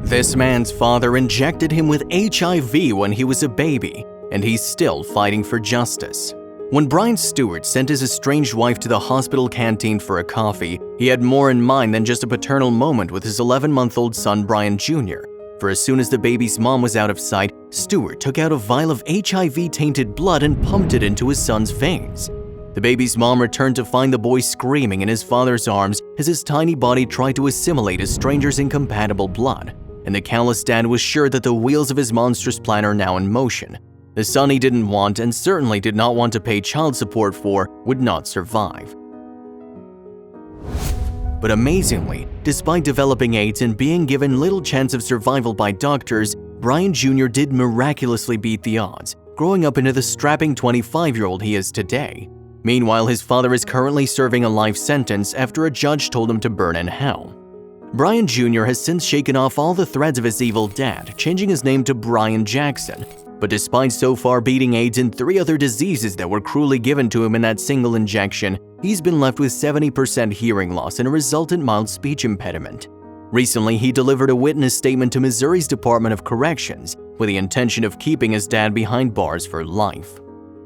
This man's father injected him with HIV when he was a baby, and he's still fighting for justice. When Brian Stewart sent his estranged wife to the hospital canteen for a coffee, he had more in mind than just a paternal moment with his 11-month-old son Brian Jr. For as soon as the baby's mom was out of sight, Stewart took out a vial of HIV-tainted blood and pumped it into his son's veins. The baby's mom returned to find the boy screaming in his father's arms as his tiny body tried to assimilate a stranger's incompatible blood, and the callous dad was sure that the wheels of his monstrous plan are now in motion. The son he didn't want and certainly did not want to pay child support for would not survive. But amazingly, despite developing AIDS and being given little chance of survival by doctors, Brian Jr. did miraculously beat the odds, growing up into the strapping 25-year-old he is today. Meanwhile, his father is currently serving a life sentence after a judge told him to burn in hell. Brian Jr. has since shaken off all the threads of his evil dad, changing his name to Brian Jackson. But despite so far beating AIDS and 3 other diseases that were cruelly given to him in that single injection, he's been left with 70% hearing loss and a resultant mild speech impediment. Recently, he delivered a witness statement to Missouri's Department of Corrections with the intention of keeping his dad behind bars for life.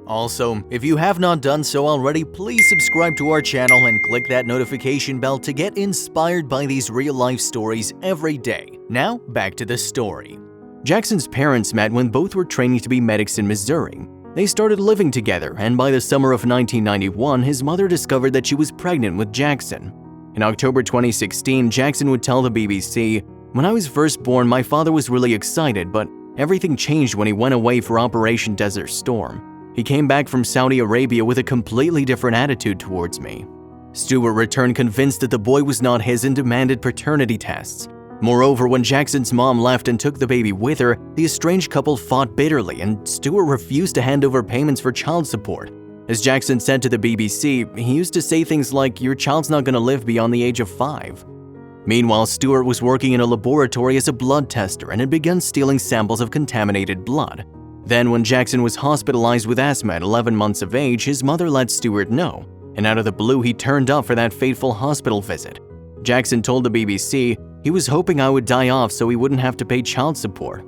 Also, if you have not done so already, please subscribe to our channel and click that notification bell to get inspired by these real-life stories every day. Now, back to the story. Jackson's parents met when both were training to be medics in Missouri. They started living together, and by the summer of 1991, his mother discovered that she was pregnant with Jackson. In October 2016, Jackson would tell the BBC, "When I was first born, my father was really excited, but everything changed when he went away for Operation Desert Storm. He came back from Saudi Arabia with a completely different attitude towards me." Stewart returned convinced that the boy was not his and demanded paternity tests. Moreover, when Jackson's mom left and took the baby with her, the estranged couple fought bitterly, and Stewart refused to hand over payments for child support. As Jackson said to the BBC, he used to say things like, "Your child's not going to live beyond the age of 5. Meanwhile, Stewart was working in a laboratory as a blood tester and had begun stealing samples of contaminated blood. Then, when Jackson was hospitalized with asthma at 11 months of age, his mother let Stewart know, and out of the blue, he turned up for that fateful hospital visit. Jackson told the BBC, "He was hoping I would die off so he wouldn't have to pay child support."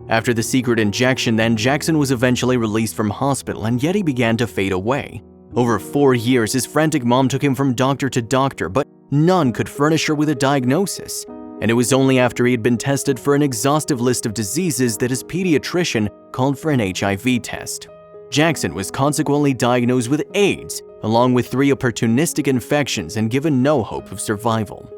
After the secret injection, then, Jackson was eventually released from hospital, and yet he began to fade away. Over 4 years, his frantic mom took him from doctor to doctor, but none could furnish her with a diagnosis. And it was only after he had been tested for an exhaustive list of diseases that his pediatrician called for an HIV test. Jackson was consequently diagnosed with AIDS, along with 3 opportunistic infections, and given no hope of survival.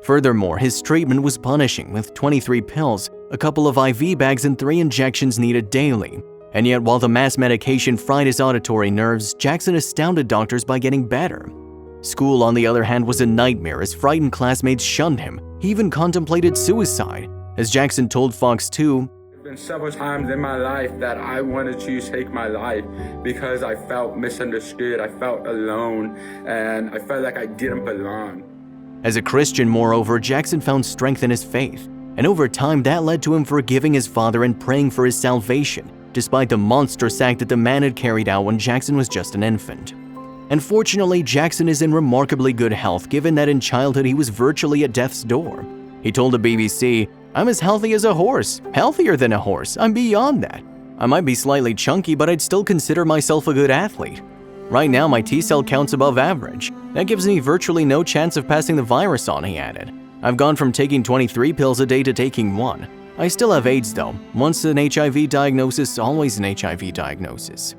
Furthermore, his treatment was punishing, with 23 pills, a couple of IV bags, and 3 injections needed daily. And yet, while the mass medication fried his auditory nerves, Jackson astounded doctors by getting better. School, on the other hand, was a nightmare as frightened classmates shunned him. He even contemplated suicide. As Jackson told Fox 2, "There's been several times in my life that I wanted to take my life because I felt misunderstood, I felt alone, and I felt like I didn't belong." As a Christian, moreover, Jackson found strength in his faith, and over time that led to him forgiving his father and praying for his salvation, despite the monstrous act that the man had carried out when Jackson was just an infant. And fortunately, Jackson is in remarkably good health, given that in childhood he was virtually at death's door. He told the BBC, "I'm as healthy as a horse, healthier than a horse, I'm beyond that. I might be slightly chunky, but I'd still consider myself a good athlete. Right now, my T-cell count's above average. That gives me virtually no chance of passing the virus on," he added. "I've gone from taking 23 pills a day to taking 1. I still have AIDS though. Once an HIV diagnosis, always an HIV diagnosis."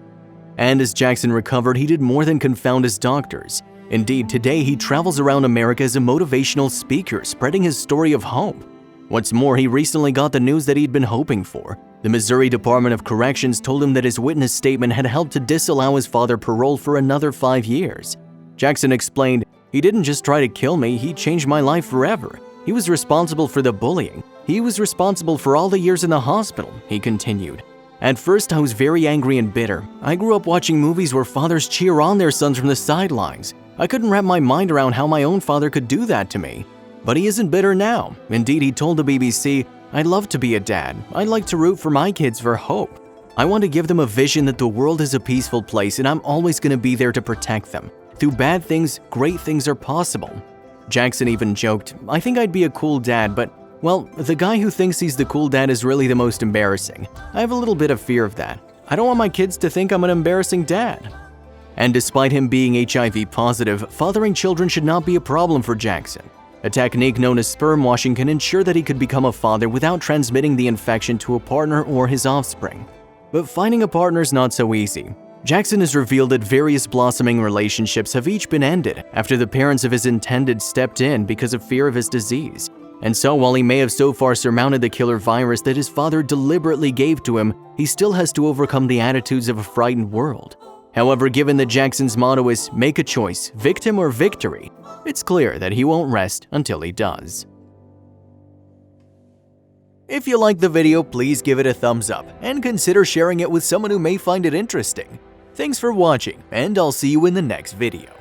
And as Jackson recovered, he did more than confound his doctors. Indeed, today he travels around America as a motivational speaker, spreading his story of hope. What's more, he recently got the news that he'd been hoping for. The Missouri Department of Corrections told him that his witness statement had helped to disallow his father parole for another 5 years. Jackson explained, "He didn't just try to kill me, he changed my life forever. He was responsible for the bullying. He was responsible for all the years in the hospital," he continued. "At first, I was very angry and bitter. I grew up watching movies where fathers cheer on their sons from the sidelines. I couldn't wrap my mind around how my own father could do that to me. But he isn't bitter now. Indeed, he told the BBC, "I'd love to be a dad. I'd like to root for my kids for hope. I want to give them a vision that the world is a peaceful place and I'm always going to be there to protect them. Through bad things, great things are possible." Jackson even joked, "I think I'd be a cool dad, but Well, the guy who thinks he's the cool dad is really the most embarrassing. I have a little bit of fear of that. I don't want my kids to think I'm an embarrassing dad. And despite him being HIV positive, fathering children should not be a problem for Jackson. A technique known as sperm washing can ensure that he could become a father without transmitting the infection to a partner or his offspring. But finding a partner is not so easy. Jackson has revealed that various blossoming relationships have each been ended after the parents of his intended stepped in because of fear of his disease. And so while he may have so far surmounted the killer virus that his father deliberately gave to him, he still has to overcome the attitudes of a frightened world. However, given that Jackson's motto is make a choice, victim or victory, it's clear that he won't rest until he does. If you liked the video, please give it a thumbs up and consider sharing it with someone who may find it interesting. Thanks for watching, and I'll see you in the next video.